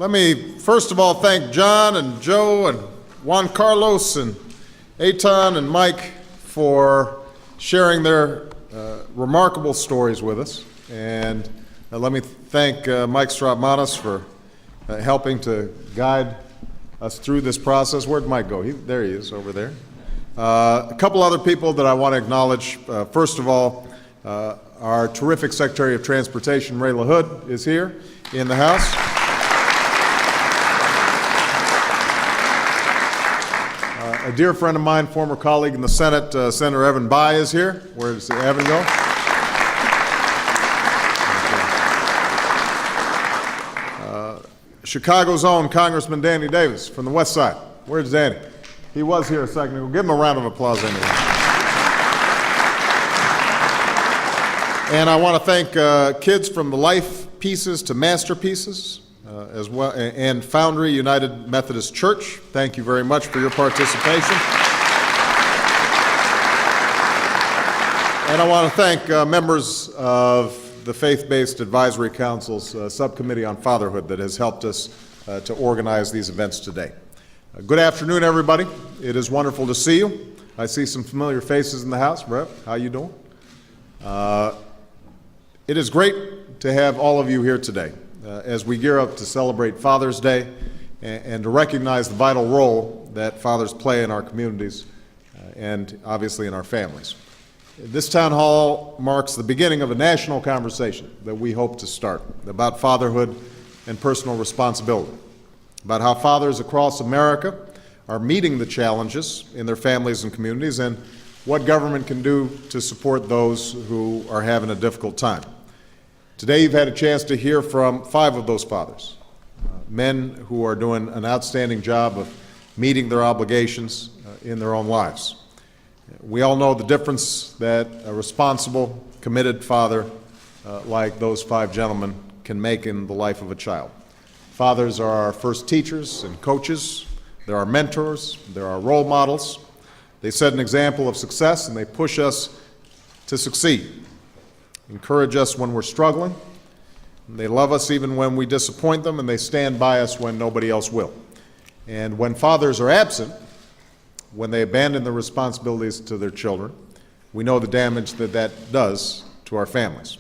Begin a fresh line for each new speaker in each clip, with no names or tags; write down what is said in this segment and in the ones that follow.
Let me first of all thank John and Joe and Juan Carlos and Eitan and Mike for sharing their remarkable stories with us. And let me thank Mike Strautmanis for helping to guide us through this process. Where'd Mike go? There he is, over there. A couple other people that I want to acknowledge. First of all, our terrific Secretary of Transportation, Ray LaHood, is here in the House. A dear friend of mine, former colleague in the Senate, Senator Evan Bayh, is here. Where does Evan go? Chicago's own Congressman Danny Davis from the West Side. Where's Danny? He was here a second ago. Give him a round of applause anyway. And I want to thank kids from the Life Pieces to Masterpieces, as well, and Foundry United Methodist Church. Thank you very much for your participation. And I want to thank members of the Faith-Based Advisory Council's Subcommittee on Fatherhood that has helped us to organize these events today. Good afternoon, everybody. It is wonderful to see you. I see some familiar faces in the house. Brett, how you doing? It is great to have all of you here today as we gear up to celebrate Father's Day and to recognize the vital role that fathers play in our communities and obviously in our families. This town hall marks the beginning of a national conversation that we hope to start about fatherhood and personal responsibility, about how fathers across America are meeting the challenges in their families and communities and what government can do to support those who are having a difficult time. Today you've had a chance to hear from 5 of those fathers, men who are doing an outstanding job of meeting their obligations in their own lives. We all know the difference that a responsible, committed father like those 5 gentlemen can make in the life of a child. Fathers are our first teachers and coaches. They're our mentors. They're our role models. They set an example of success, and they push us to succeed, encourage us when we're struggling. They love us even when we disappoint them, and they stand by us when nobody else will. And when fathers are absent, when they abandon their responsibilities to their children, we know the damage that that does to our families.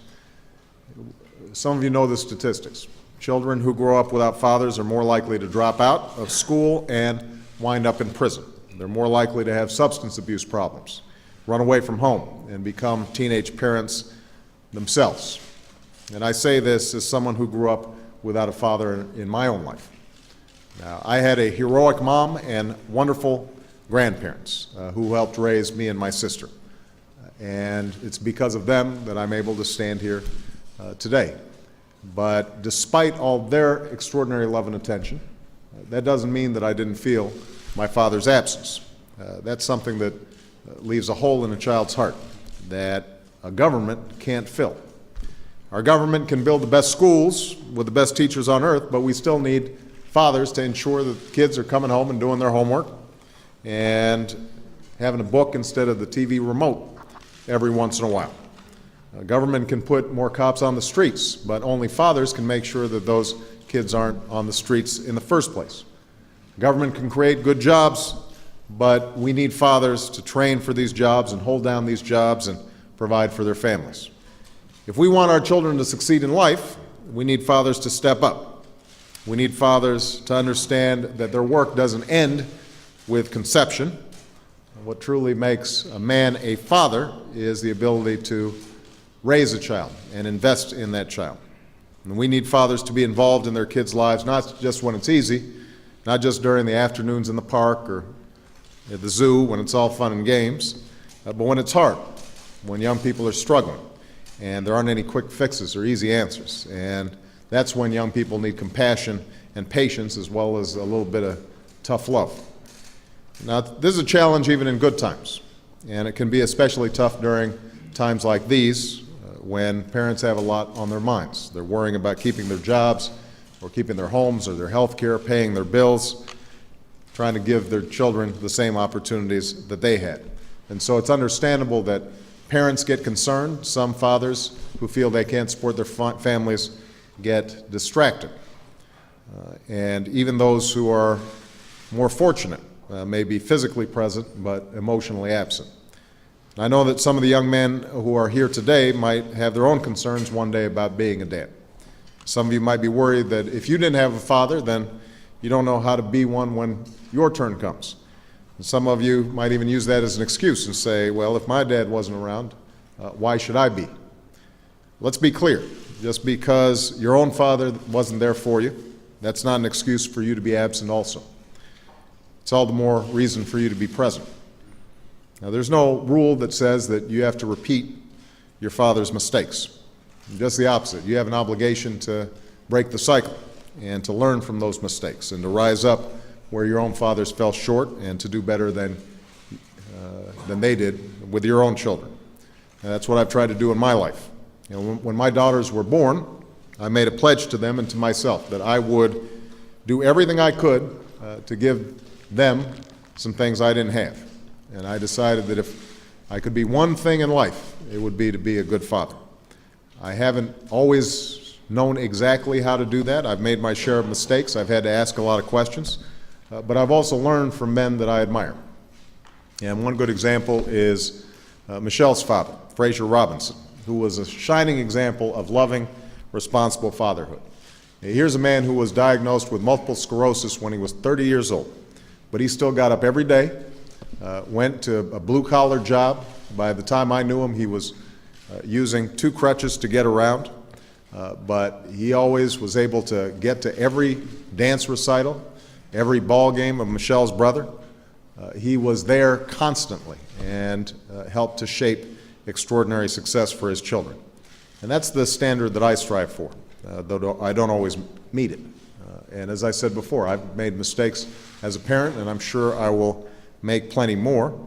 Some of you know the statistics. Children who grow up without fathers are more likely to drop out of school and wind up in prison. They're more likely to have substance abuse problems, run away from home, and become teenage parents themselves. And I say this as someone who grew up without a father in my own life. Now, I had a heroic mom and wonderful grandparents who helped raise me and my sister. And it's because of them that I'm able to stand here today. But despite all their extraordinary love and attention, that doesn't mean that I didn't feel my father's absence. That's something that leaves a hole in a child's heart that a government can't fill. Our government can build the best schools with the best teachers on earth, but we still need fathers to ensure that kids are coming home and doing their homework and having a book instead of the TV remote every once in a while. Government can put more cops on the streets, but only fathers can make sure that those kids aren't on the streets in the first place. Government can create good jobs, but we need fathers to train for these jobs and hold down these jobs and provide for their families. If we want our children to succeed in life, we need fathers to step up. We need fathers to understand that their work doesn't end with conception. What truly makes a man a father is the ability to raise a child and invest in that child. And we need fathers to be involved in their kids' lives, not just when it's easy, not just during the afternoons in the park or at the zoo when it's all fun and games, but when it's hard, when young people are struggling and there aren't any quick fixes or easy answers. And that's when young people need compassion and patience as well as a little bit of tough love. Now, this is a challenge even in good times, and it can be especially tough during times like these when parents have a lot on their minds. They're worrying about keeping their jobs or keeping their homes or their health care, paying their bills, trying to give their children the same opportunities that they had. And so it's understandable that parents get concerned. Some fathers who feel they can't support their families get distracted. and even those who are more fortunate may be physically present but emotionally absent. I know that some of the young men who are here today might have their own concerns one day about being a dad. Some of you might be worried that if you didn't have a father, then you don't know how to be one when your turn comes. And some of you might even use that as an excuse and say, well, if my dad wasn't around, why should I be? Let's be clear. Just because your own father wasn't there for you, that's not an excuse for you to be absent also. It's all the more reason for you to be present. Now, there's no rule that says that you have to repeat your father's mistakes. Just the opposite. You have an obligation to break the cycle and to learn from those mistakes and to rise up where your own fathers fell short and to do better than they did with your own children. And that's what I've tried to do in my life. You know, when my daughters were born, I made a pledge to them and to myself that I would do everything I could to give them some things I didn't have. And I decided that if I could be one thing in life, it would be to be a good father. I haven't always known exactly how to do that. I've made my share of mistakes. I've had to ask a lot of questions. But I've also learned from men that I admire. And one good example is Michelle's father, Fraser Robinson, who was a shining example of loving, responsible fatherhood. Here's a man who was diagnosed with multiple sclerosis when he was 30 years old. But he still got up every day, went to a blue-collar job. By the time I knew him, he was using 2 crutches to get around. But he always was able to get to every dance recital, every ball game of Michelle's brother. He was there constantly and helped to shape extraordinary success for his children. And that's the standard that I strive for, though I don't always meet it. And as I said before, I've made mistakes as a parent, and I'm sure I will make plenty more.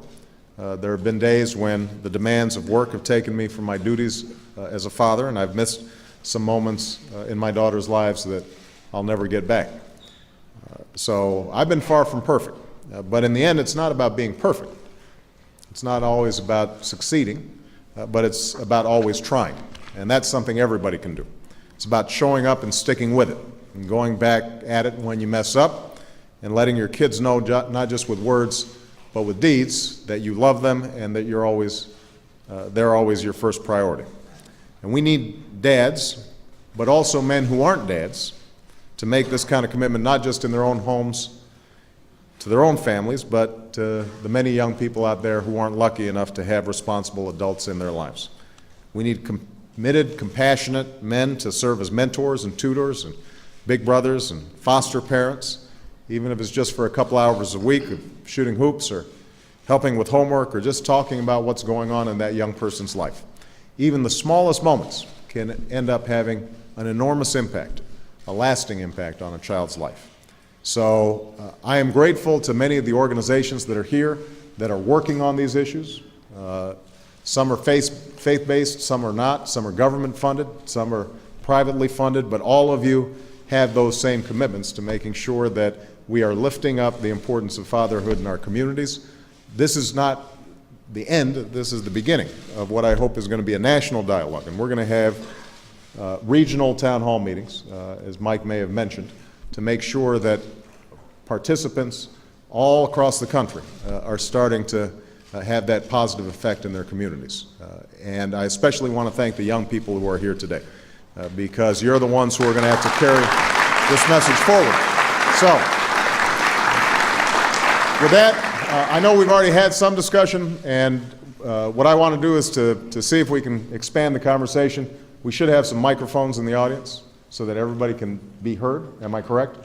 There have been days when the demands of work have taken me from my duties as a father, and I've missed some moments in my daughter's lives that I'll never get back. So I've been far from perfect, but in the end, it's not about being perfect. It's not always about succeeding, but it's about always trying, and that's something everybody can do. It's about showing up and sticking with it, and going back at it when you mess up, and letting your kids know, not just with words, but with deeds, that you love them and that they're always your first priority. And we need dads, but also men who aren't dads, to make this kind of commitment, not just in their own homes, to their own families, but to the many young people out there who aren't lucky enough to have responsible adults in their lives. We need committed, compassionate men to serve as mentors and tutors and big brothers and foster parents, even if it's just for a couple hours a week of shooting hoops or helping with homework or just talking about what's going on in that young person's life. Even the smallest moments can end up having an enormous impact, a lasting impact on a child's life. So I am grateful to many of the organizations that are here that are working on these issues. Some are faith-based, some are not, some are government-funded, some are privately funded, but all of you have those same commitments to making sure that we are lifting up the importance of fatherhood in our communities. This is not the end, this is the beginning of what I hope is going to be a national dialogue, and we're going to have regional town hall meetings, as Mike may have mentioned, to make sure that participants all across the country are starting to have that positive effect in their communities. And I especially want to thank the young people who are here today, because you're the ones who are going to have to carry this message forward. So, with that, I know we've already had some discussion, and what I want to do is to see if we can expand the conversation. We should have some microphones in the audience so that everybody can be heard. Am I correct?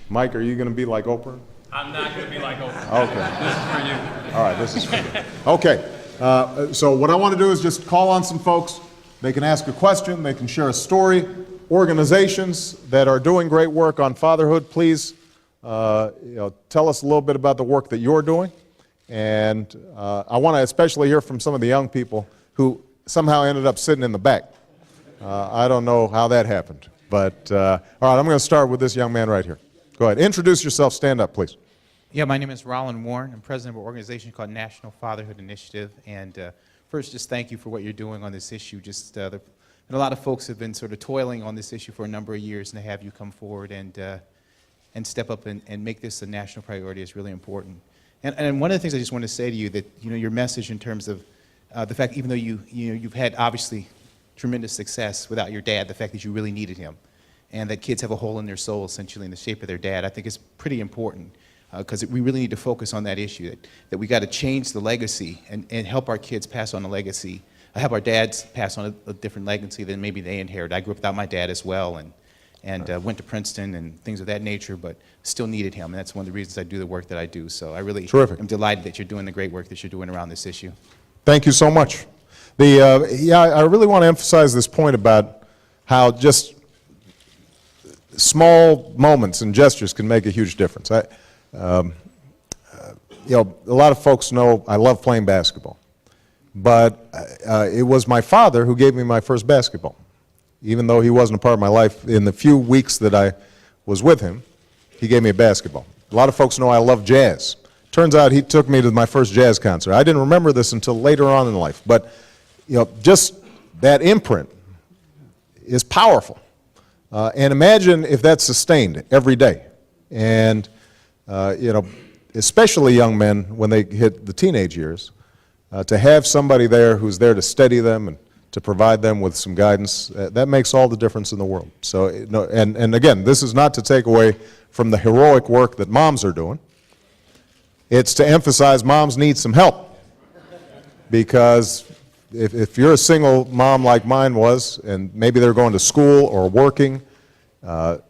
Mike, are you going to be like Oprah?
I'm not going to be like Oprah.
Okay.
This is for you.
All right, this is for you. Okay. So what I want to do is just call on some folks. They can ask a question. They can share a story. Organizations that are doing great work on fatherhood, please tell us a little bit about the work that you're doing. And I want to especially hear from some of the young people who somehow ended up sitting in the back. I don't know how that happened. But, all right, I'm going to start with this young man right here. Go ahead. Introduce yourself. Stand up, please.
Yeah, my name is Roland Warren. I'm president of an organization called National Fatherhood Initiative. And first, just thank you for what you're doing on this issue. And a lot of folks have been sort of toiling on this issue for a number of years, and to have you come forward and and step up and make this a national priority is really important. And one of the things I just want to say to you that, your message in terms of the fact, even though you've had obviously tremendous success without your dad, the fact that you really needed him, and that kids have a hole in their soul essentially in the shape of their dad, I think is pretty important, because we really need to focus on that issue, that we got to change the legacy and help our kids pass on the legacy, help our dads pass on a different legacy than maybe they inherited. I grew up without my dad as well, and went to Princeton and things of that nature, but still needed him, and that's one of the reasons I do the work that I do. So I really am delighted that you're doing the great work that you're doing around this issue.
Thank you so much. I really want to emphasize this point about how just small moments and gestures can make a huge difference. A lot of folks know I love playing basketball, but it was my father who gave me my first basketball. Even though he wasn't a part of my life, in the few weeks that I was with him, he gave me a basketball. A lot of folks know I love jazz. Turns out he took me to my first jazz concert. I didn't remember this until later on in life, but just that imprint is powerful. And imagine if that's sustained every day. And especially young men when they hit the teenage years, to have somebody there who's there to steady them and to provide them with some guidance, that makes all the difference in the world. So, and again, this is not to take away from the heroic work that moms are doing. It's to emphasize moms need some help. Because if you're a single mom like mine was, and maybe they're going to school or working, the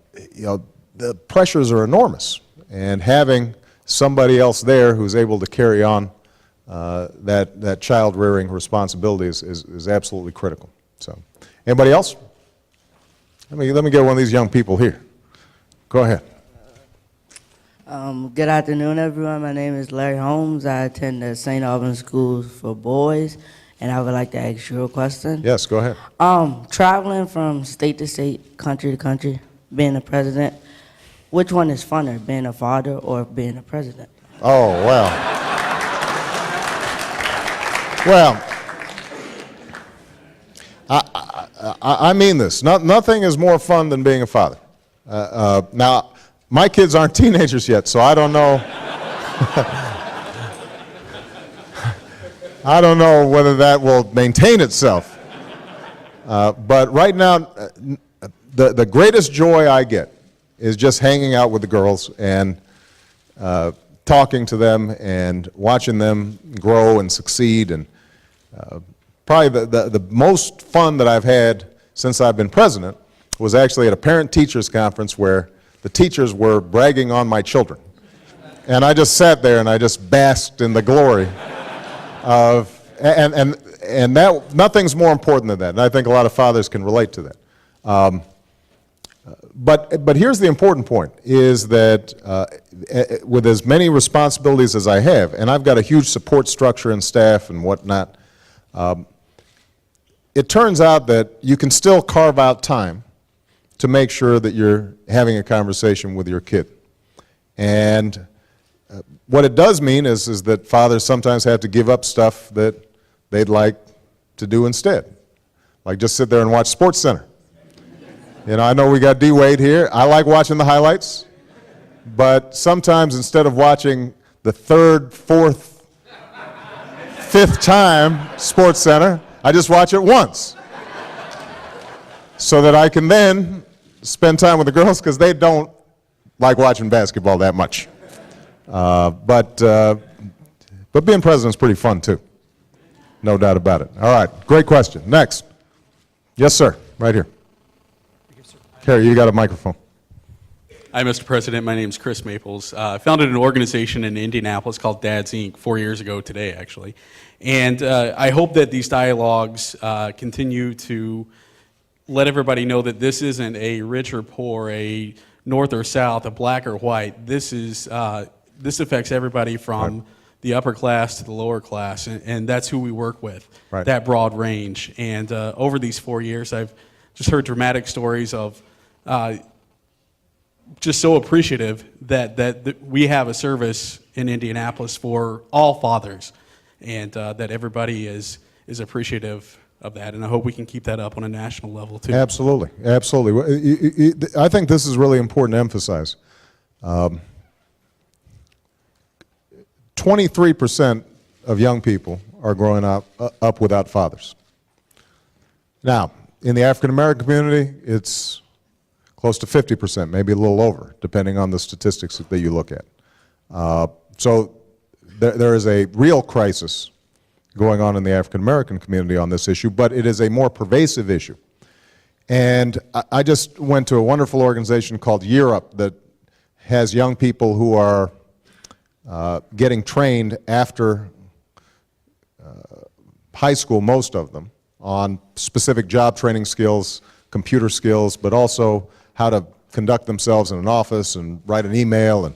pressures are enormous. And having somebody else there who's able to carry on that child-rearing responsibility is absolutely critical. So, anybody else? Let me get one of these young people here. Go ahead.
Good afternoon, everyone. My name is Larry Holmes. I attend the St. Albans Schools for Boys, and I would like to ask you a question.
Yes, go ahead.
Traveling from state to state, country to country, being a president, which one is funner, being a father or being a president?
Oh, well. Well, I mean this. Nothing is more fun than being a father. Now, my kids aren't teenagers yet, so I don't know. I don't know whether that will maintain itself. But right now, the greatest joy I get is just hanging out with the girls and talking to them and watching them grow and succeed. And probably the most fun that I've had since I've been president was actually at a parent-teachers conference where the teachers were bragging on my children. And I just sat there and I just basked in the glory of, and that, nothing's more important than that. And I think a lot of fathers can relate to that. But here's the important point, is that with as many responsibilities as I have, and I've got a huge support structure and staff and whatnot, it turns out that you can still carve out time to make sure that you're having a conversation with your kid. And what it does mean is that fathers sometimes have to give up stuff that they'd like to do instead, like just sit there and watch SportsCenter. I know we got D. Wade here. I like watching the highlights, but sometimes instead of watching the third, fourth, fifth time SportsCenter, I just watch it once, so that I can then spend time with the girls, because they don't like watching basketball that much. But being president is pretty fun too, no doubt about it. All right, great question. Next. Yes, sir, right here. Harry, you got a microphone.
Hi, Mr. President. My name is Chris Maples. I founded an organization in Indianapolis called Dads Inc. 4 years ago today, actually. And I hope that these dialogues continue to let everybody know that this isn't a rich or poor, a north or south, a black or white. This affects everybody from the upper class to the lower class, and that's who we work with, that broad range. And over these 4 years, I've just heard dramatic stories of just so appreciative that we have a service in Indianapolis for all fathers, and that everybody is appreciative of that, and I hope we can keep that up on a national level too.
Absolutely, absolutely. I think this is really important to emphasize. 23% of young people are growing up without fathers. Now, in the African American community, it's close to 50%, maybe a little over, depending on the statistics that you look at. So there is a real crisis going on in the African American community on this issue, but it is a more pervasive issue. And I just went to a wonderful organization called Year Up that has young people who are getting trained after high school, most of them, on specific job training skills, computer skills, but also how to conduct themselves in an office and write an email and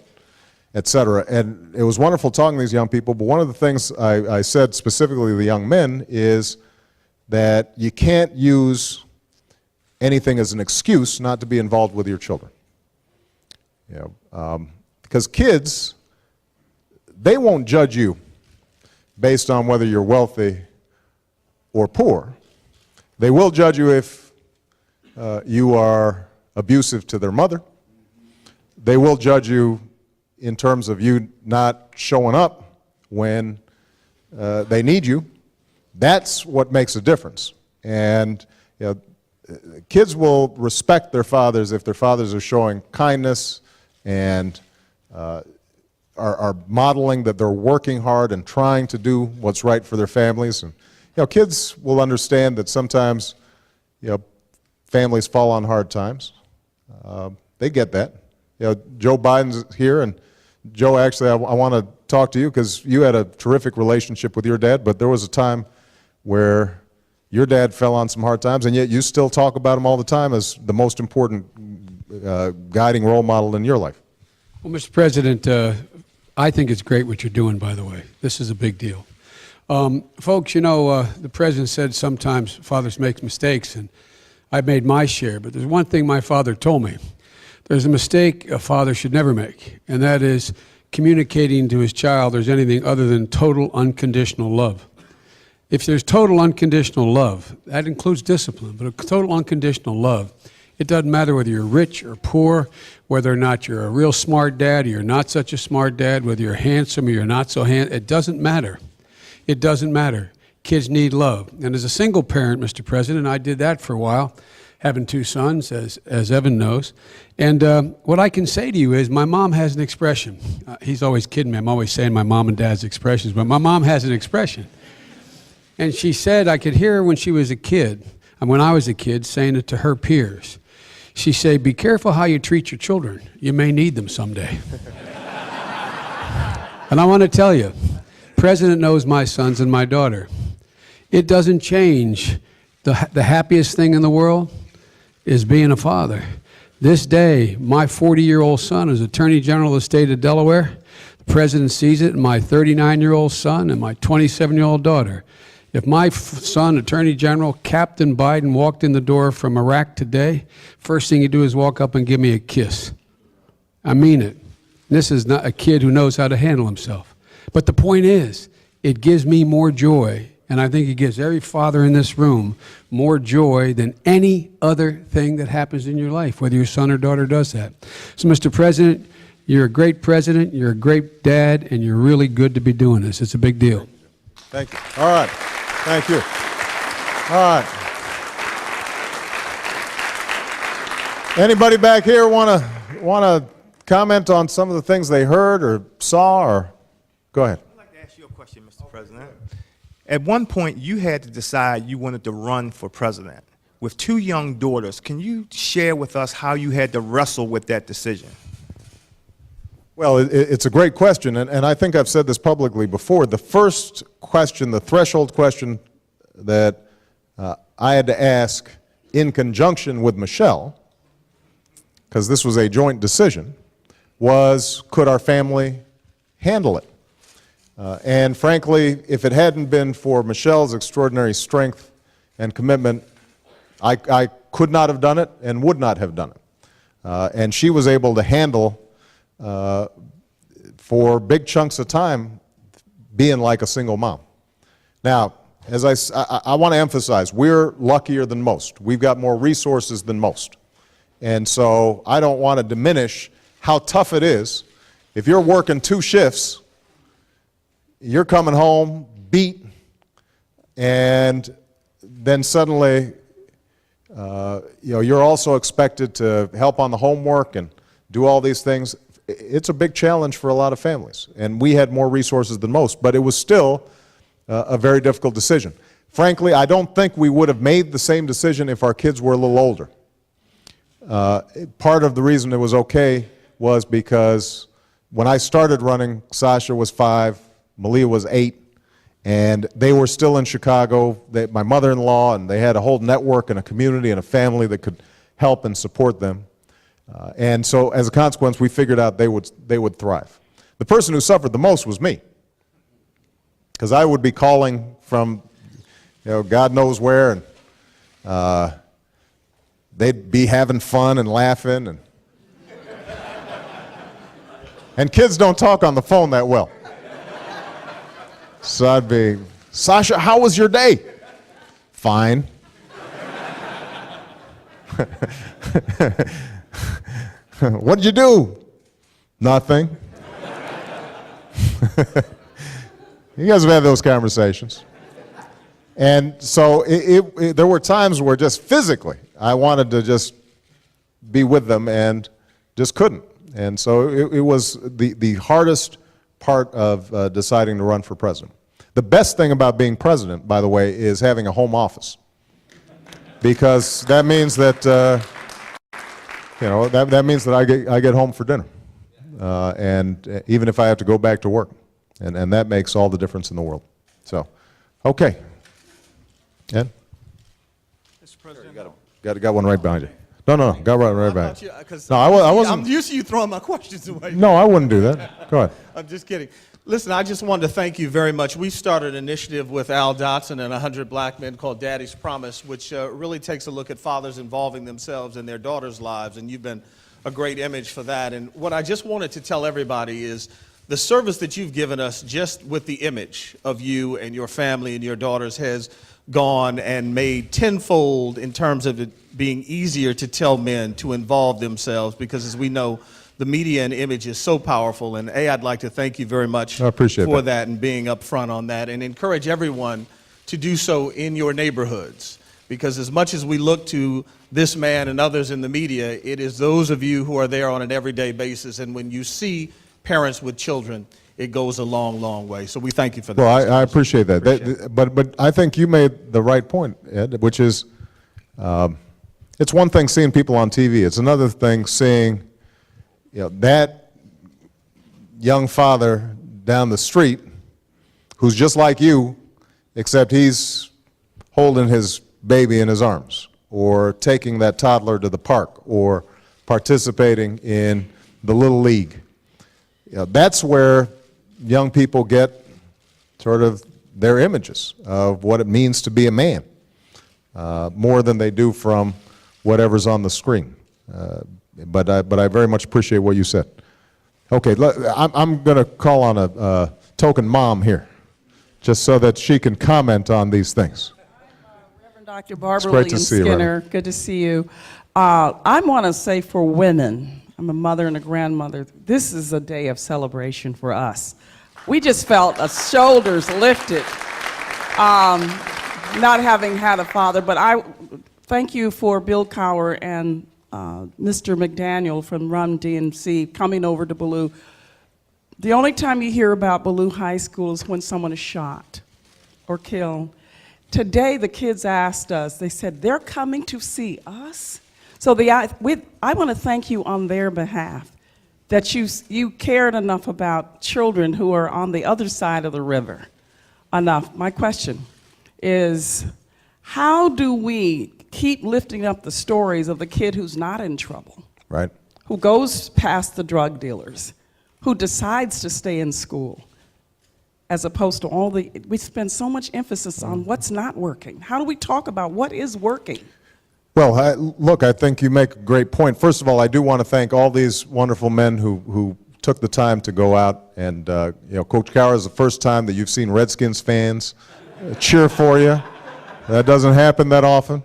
et cetera. And it was wonderful talking to these young people, but one of the things I said specifically to the young men is that you can't use anything as an excuse not to be involved with your children. You know, because kids, they won't judge you based on whether you're wealthy or poor. They will judge you if you are abusive to their mother. They will judge you in terms of you not showing up when they need you. That's what makes a difference. And you know, kids will respect their fathers if their fathers are showing kindness and are modeling that they're working hard and trying to do what's right for their families. And you know, kids will understand that sometimes, you know, families fall on hard times. They get that. You know, Joe Biden's here, and Joe, actually, I want to talk to you because you had a terrific relationship with your dad, but there was a time where your dad fell on some hard times, and yet you still talk about him all the time as the most important guiding role model in your life.
Well, Mr. President, I think it's great what you're doing, by the way. This is a big deal. Folks, you know, the President said sometimes fathers make mistakes, and I made my share, but there's one thing my father told me. There's a mistake a father should never make, and that is communicating to his child there's anything other than total unconditional love. If there's total unconditional love, that includes discipline, but a total unconditional love, it doesn't matter whether you're rich or poor, whether or not you're a real smart dad or you're not such a smart dad, whether you're handsome or you're not so handsome, it doesn't matter. It doesn't matter. Kids need love. And as a single parent, Mr. President, I did that for a while, having two sons, as Evan knows. And what I can say to you is my mom has an expression. He's always kidding me. I'm always saying my mom and dad's expressions, but my mom has an expression. And she said, I could hear her when she was a kid, and when I was a kid, saying it to her peers. She said, be careful how you treat your children. You may need them someday. And I want to tell you, President knows my sons and my daughter. It doesn't change. The happiest thing in the world is being a father. This day, my 40-year-old son is Attorney General of the state of Delaware. The President sees it in my 39-year-old son and my 27-year-old daughter. If my son, Attorney General Captain Biden, walked in the door from Iraq today, first thing he'd do is walk up and give me a kiss. I mean it. This is not a kid who knows how to handle himself. But the point is, it gives me more joy, and I think it gives every father in this room more joy than any other thing that happens in your life, whether your son or daughter does that. So, Mr. President, you're a great president, you're a great dad, and you're really good to be doing this. It's a big deal.
Thank you. All right. Thank you. All right. Anybody back here want to comment on some of the things they heard or saw, or go ahead.
I'd like to ask you a question, Mr. President. At one point, you had to decide you wanted to run for president. With two young daughters, can you share with us how you had to wrestle with that decision?
Well, it's a great question, and I think I've said this publicly before. The first question, the threshold question that I had to ask in conjunction with Michelle, because this was a joint decision, was could our family handle it? And frankly, if it hadn't been for Michelle's extraordinary strength and commitment, I could not have done it and would not have done it. And she was able to handle for big chunks of time being like a single mom. Now, as I want to emphasize, we're luckier than most. We've got more resources than most. And so I don't want to diminish how tough it is. If you're working 2 shifts, you're coming home beat, and then suddenly, you're also expected to help on the homework and do all these things. It's a big challenge for a lot of families, and we had more resources than most, but it was still a very difficult decision. Frankly, I don't think we would have made the same decision if our kids were a little older. Part of the reason it was okay was because when I started running, Sasha was 5, Malia was 8, and they were still in Chicago. My mother-in-law, and they had a whole network and a community and a family that could help and support them. And so as a consequence, we figured out they would thrive. The person who suffered the most was me, because I would be calling from God knows where, and they'd be having fun and laughing, and kids don't talk on the phone that well. So I'd be, Sasha, how was your day? Fine. What did you do? Nothing. You guys have had those conversations. And so there were times where just physically I wanted to just be with them and just couldn't. And so it was the hardest part of deciding to run for president. The best thing about being president, by the way, is having a home office, because that means that that means that I get home for dinner, and even if I have to go back to work, and that makes all the difference in the world. So, okay. Ed?
Mr. President,
Got one right behind you. No, got right behind you. No, I wasn't.
I'm used to you throwing my questions away.
No, I wouldn't do that. Go ahead.
I'm just kidding. Listen, I just wanted to thank you very much. We started an initiative with Al Dotson and 100 black men called Daddy's Promise, which really takes a look at fathers involving themselves in their daughters' lives, and you've been a great image for that. And what I just wanted to tell everybody is the service that you've given us just with the image of you and your family and your daughters has gone and made tenfold in terms of it being easier to tell men to involve themselves, because as we know, the media and image is so powerful. And I'd like to thank you very much
I appreciate
for
that.
that and being upfront on that, and encourage everyone to do so in your neighborhoods, because as much as we look to this man and others in the media, it is those of you who are there on an everyday basis, and when you see parents with children, it goes a long, long way. So we thank you for that.
Well, I appreciate that. But I think you made the right point, Ed, which is it's one thing seeing people on TV. It's another thing seeing that young father down the street who's just like you, except he's holding his baby in his arms, or taking that toddler to the park, or participating in the Little League. That's where young people get sort of their images of what it means to be a man, more than they do from whatever's on the screen. But I very much appreciate what you said. Okay, I'm going to call on a token mom here, just so that she can comment on these things.
Reverend Dr. Barbara
great to
Williams
see you,
Skinner,
Reverend.
good to see you. I want to say for women, I'm a mother and a grandmother, this is a day of celebration for us. We just felt our shoulders lifted, not having had a father, but I thank you for Bill Cower and Mr. McDaniel from Run DMC coming over to Ballou. The only time you hear about Ballou High School is when someone is shot or killed. Today, the kids asked us, they said, they're coming to see us? So I want to thank you on their behalf, that you cared enough about children who are on the other side of the river enough. My question is, how do we keep lifting up the stories of the kid who's not in trouble,
Right?
who goes past the drug dealers, who decides to stay in school, as opposed to we spend so much emphasis on what's not working. How do we talk about what is working?
Well, look, I think you make a great point. First of all, I do want to thank all these wonderful men who took the time to go out and, Coach Cower, is the first time that you've seen Redskins fans cheer for you. That doesn't happen that often.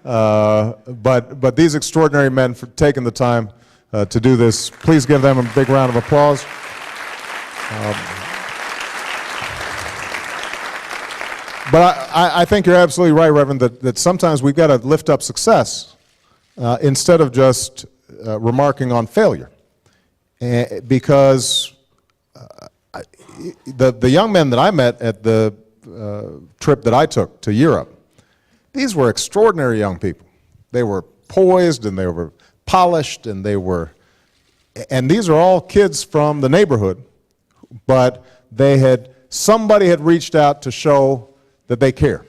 But these extraordinary men for taking the time to do this. Please give them a big round of applause. But I think you're absolutely right, Reverend, that sometimes we've got to lift up success instead of just remarking on failure. Because the young men that I met at the trip that I took to Europe, these were extraordinary young people. They were poised and they were polished and these are all kids from the neighborhood, but somebody had reached out to show that they care.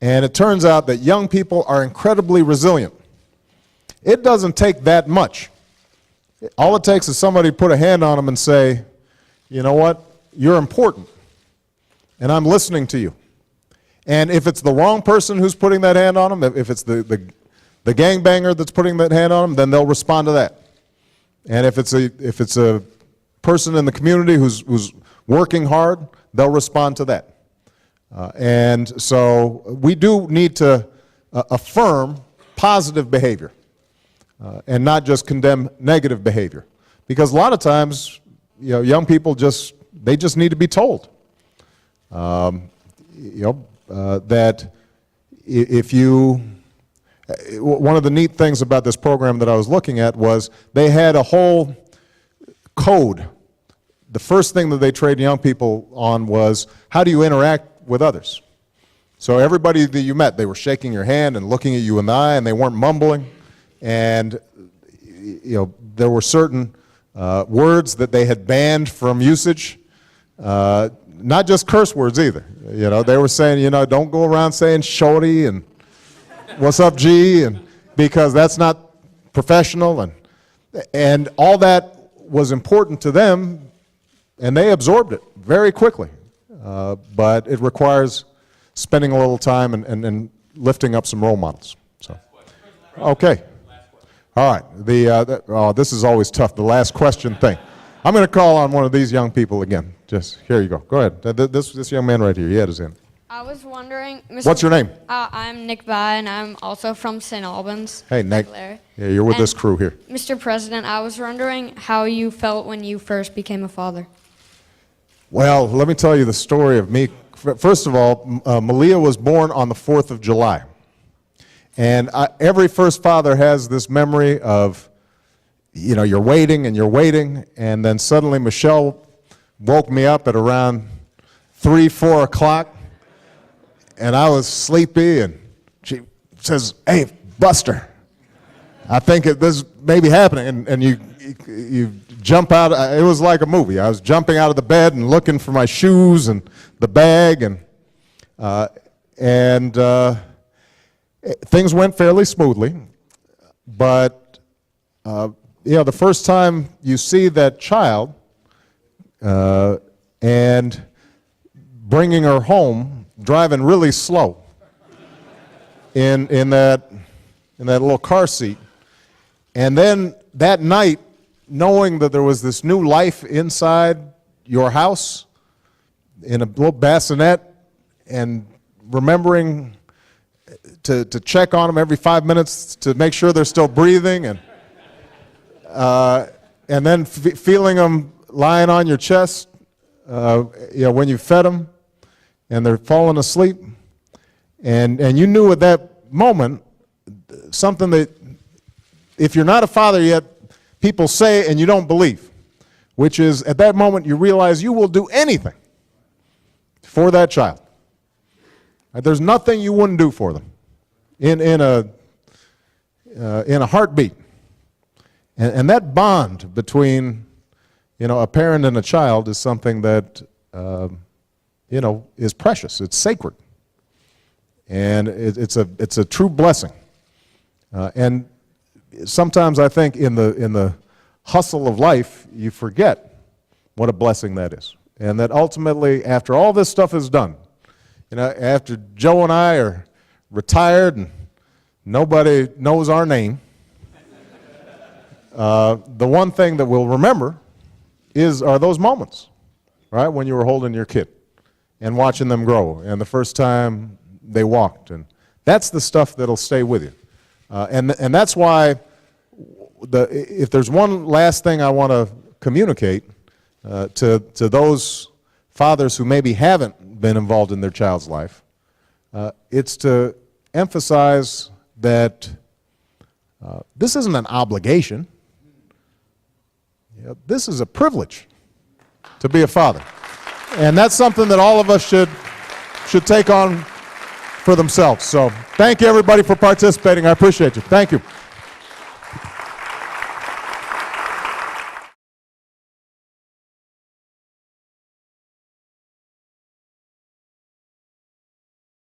And it turns out that young people are incredibly resilient. It doesn't take that much. All it takes is somebody to put a hand on them and say, you know what, you're important, and I'm listening to you. And if it's the wrong person who's putting that hand on them, if it's the gangbanger that's putting that hand on them, then they'll respond to that. And if it's a person in the community who's working hard, they'll respond to that. And so we do need to affirm positive behavior and not just condemn negative behavior. Because a lot of times, young people just need to be told. That if you, one of the neat things about this program that I was looking at was they had a whole code. The first thing that they trained young people on was, how do you interact with others? So everybody that you met, they were shaking your hand and looking at you in the eye, and they weren't mumbling. And there were certain words that they had banned from usage. Not just curse words either. They were saying, don't go around saying shorty and what's up, G, and because that's not professional, and all that was important to them, and they absorbed it very quickly. But it requires spending a little time and lifting up some role models. So, okay. All right. This is always tough, the last question thing. I'm going to call on one of these young people again. Just, here you go. Go ahead. This young man right here, he had his hand.
I was wondering, Mr.
What's your name?
I'm Nick By, and I'm also from St. Albans.
Hey, Nick.
Larry.
Yeah, you're with
And
this crew here.
Mr. President, I was wondering how you felt when you first became a father.
Well, let me tell you the story of me. First of all, Malia was born on the 4th of July. And every first father has this memory of, you're waiting, and then suddenly Michelle woke me up at around 3, 4 o'clock, and I was sleepy, and she says, hey, Buster, I think this may be happening, and you jump out. It was like a movie. I was jumping out of the bed and looking for my shoes and the bag, and things went fairly smoothly. But the first time you see that child and bringing her home, driving really slow in that little car seat, and then that night, knowing that there was this new life inside your house in a little bassinet, and remembering to check on them every 5 minutes to make sure they're still breathing, and then feeling them lying on your chest, when you fed them, and they're falling asleep, and you knew at that moment something that, if you're not a father yet, people say and you don't believe, which is at that moment you realize you will do anything for that child. There's nothing you wouldn't do for them in a heartbeat. And that bond between a parent and a child is something that is precious. It's sacred, and it's a true blessing. And sometimes I think in the hustle of life, you forget what a blessing that is. And that ultimately, after all this stuff is done, after Joe and I are retired and nobody knows our name, the one thing that we'll remember are those moments, right, when you were holding your kid and watching them grow, and the first time they walked. And that's the stuff that'll stay with you. And that's why if there's one last thing I want to communicate to those fathers who maybe haven't been involved in their child's life, it's to emphasize that this isn't an obligation. This is a privilege to be a father. And that's something that all of us should take on for themselves. So thank you, everybody, for participating. I appreciate you. Thank you.